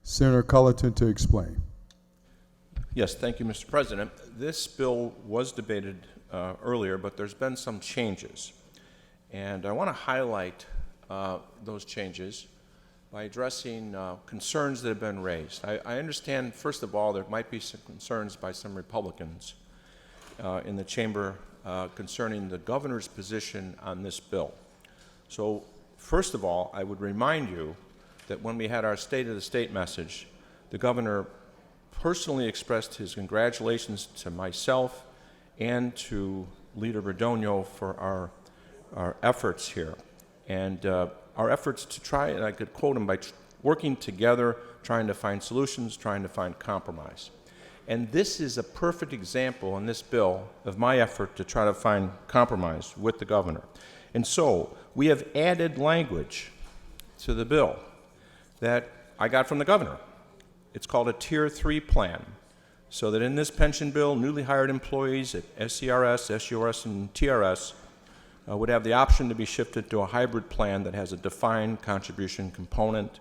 Senator Cullerton to explain. Yes, thank you, Mr. President. This bill was debated earlier, but there's been some changes. And I want to highlight those changes by addressing concerns that have been raised. I understand, first of all, there might be some concerns by some Republicans in the chamber concerning the governor's position on this bill. So, first of all, I would remind you that when we had our State of the State message, the governor personally expressed his congratulations to myself and to Leader Radonio for our efforts here. And our efforts to try, and I could quote him, by working together, trying to find solutions, trying to find compromise. And this is a perfect example in this bill of my effort to try to find compromise with the governor. And so we have added language to the bill that I got from the governor. It's called a Tier 3 plan, so that in this pension bill, newly hired employees at SCRS, SURS, and TRS would have the option to be shifted to a hybrid plan that has a defined contribution component,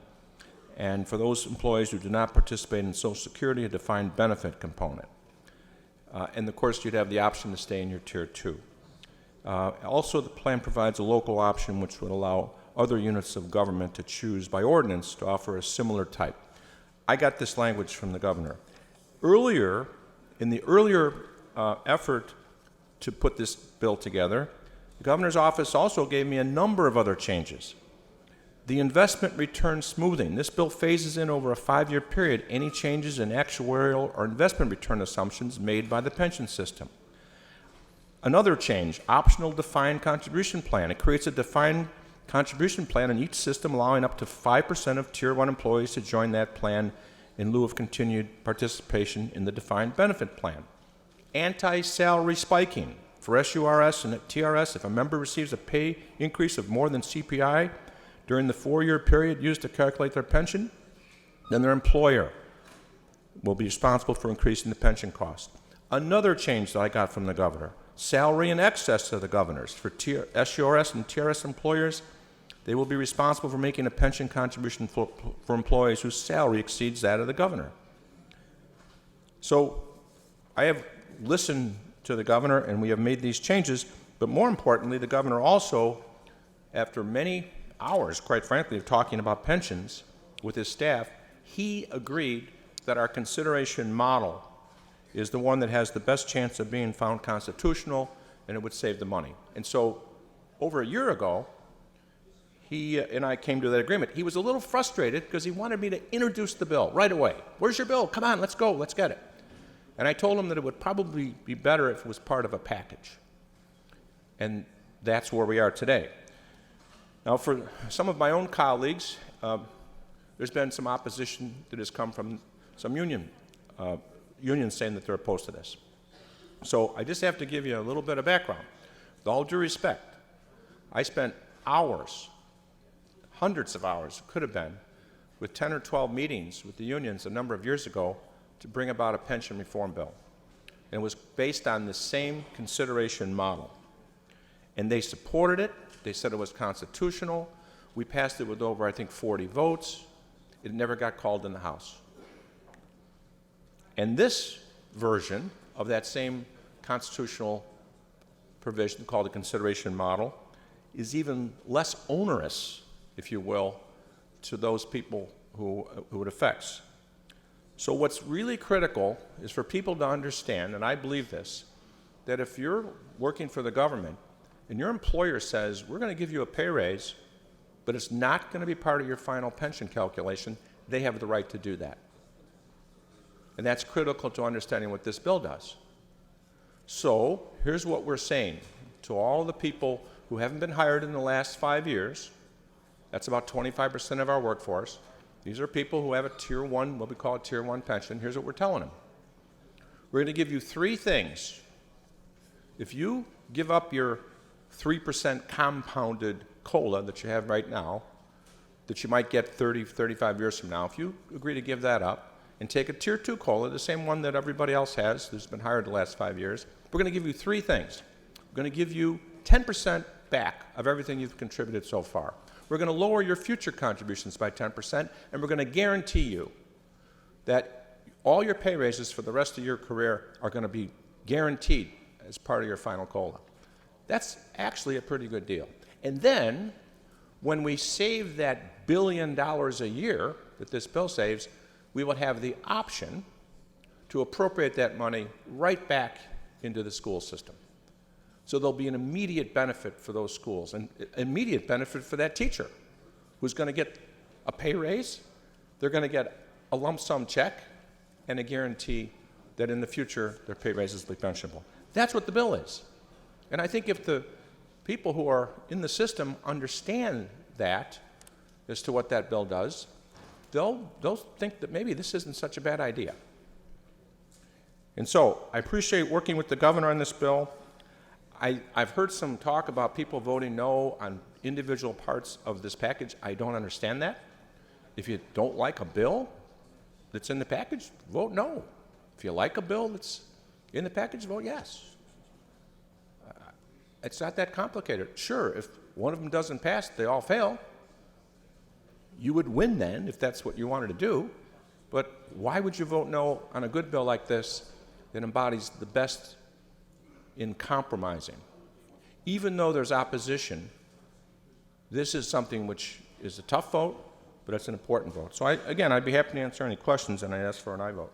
and for those employees who do not participate in Social Security, a defined benefit component. And of course, you'd have the option to stay in your Tier 2. Also, the plan provides a local option which would allow other units of government to choose by ordinance to offer a similar type. I got this language from the governor. Earlier, in the earlier effort to put this bill together, the governor's office also gave me a number of other changes. The investment return smoothing. This bill phases in over a 5-year period any changes in actuarial or investment return assumptions made by the pension system. Another change, optional defined contribution plan. It creates a defined contribution plan in each system, allowing up to 5% of Tier 1 employees to join that plan in lieu of continued participation in the defined benefit plan. Anti-salary spiking. For SURS and TRS, if a member receives a pay increase of more than CPI during the 4-year period used to calculate their pension, then their employer will be responsible for increasing the pension cost. Another change that I got from the governor, salary in excess of the governor's. For SURS and TRS employers, they will be responsible for making a pension contribution for employees whose salary exceeds that of the governor. So I have listened to the governor, and we have made these changes, but more importantly, the governor also, after many hours, quite frankly, of talking about pensions with his staff, he agreed that our consideration model is the one that has the best chance of being found constitutional, and it would save the money. And so over a year ago, he and I came to that agreement. He was a little frustrated because he wanted me to introduce the bill right away. Where's your bill? Come on, let's go, let's get it. And I told him that it would probably be better if it was part of a package. And that's where we are today. Now, for some of my own colleagues, there's been some opposition that has come from some unions saying that they're opposed to this. So I just have to give you a little bit of background. With all due respect, I spent hours, hundreds of hours, could have been, with 10 or 12 meetings with the unions a number of years ago to bring about a pension reform bill. And it was based on the same consideration model. And they supported it. They said it was constitutional. We passed it with over, I think, 40 votes. It never got called in the House. And this version of that same constitutional provision called the consideration model is even less onerous, if you will, to those people who it affects. So what's really critical is for people to understand, and I believe this, that if you're working for the government and your employer says, we're going to give you a pay raise, but it's not going to be part of your final pension calculation, they have the right to do that. And that's critical to understanding what this bill does. So here's what we're saying to all the people who haven't been hired in the last 5 years. That's about 25% of our workforce. These are people who have a Tier 1, what we call a Tier 1 pension. Here's what we're telling them. We're going to give you 3 things. If you give up your 3% compounded COLA that you have right now, that you might get 30, 35 years from now, if you agree to give that up and take a Tier 2 COLA, the same one that everybody else has who's been hired the last 5 years, we're going to give you 3 things. We're going to give you 10% back of everything you've contributed so far. We're going to lower your future contributions by 10%, and we're going to guarantee you that all your pay raises for the rest of your career are going to be guaranteed as part of your final COLA. That's actually a pretty good deal. And then, when we save that $1 billion a year that this bill saves, we will have the option to appropriate that money right back into the school system. So there'll be an immediate benefit for those schools, and immediate benefit for that teacher who's going to get a pay raise. They're going to get a lump sum check and a guarantee that in the future their pay raises will be pensionable. That's what the bill is. And I think if the people who are in the system understand that as to what that bill does, they'll think that maybe this isn't such a bad idea. And so I appreciate working with the governor on this bill. I've heard some talk about people voting no on individual parts of this package. I don't understand that. If you don't like a bill that's in the package, vote no. If you like a bill that's in the package, vote yes. It's not that complicated. Sure, if one of them doesn't pass, they all fail. You would win then if that's what you wanted to do. But why would you vote no on a good bill like this that embodies the best in compromising? Even though there's opposition, this is something which is a tough vote, but it's an important vote. So again, I'd be happy to answer any questions, and I ask for an aye vote.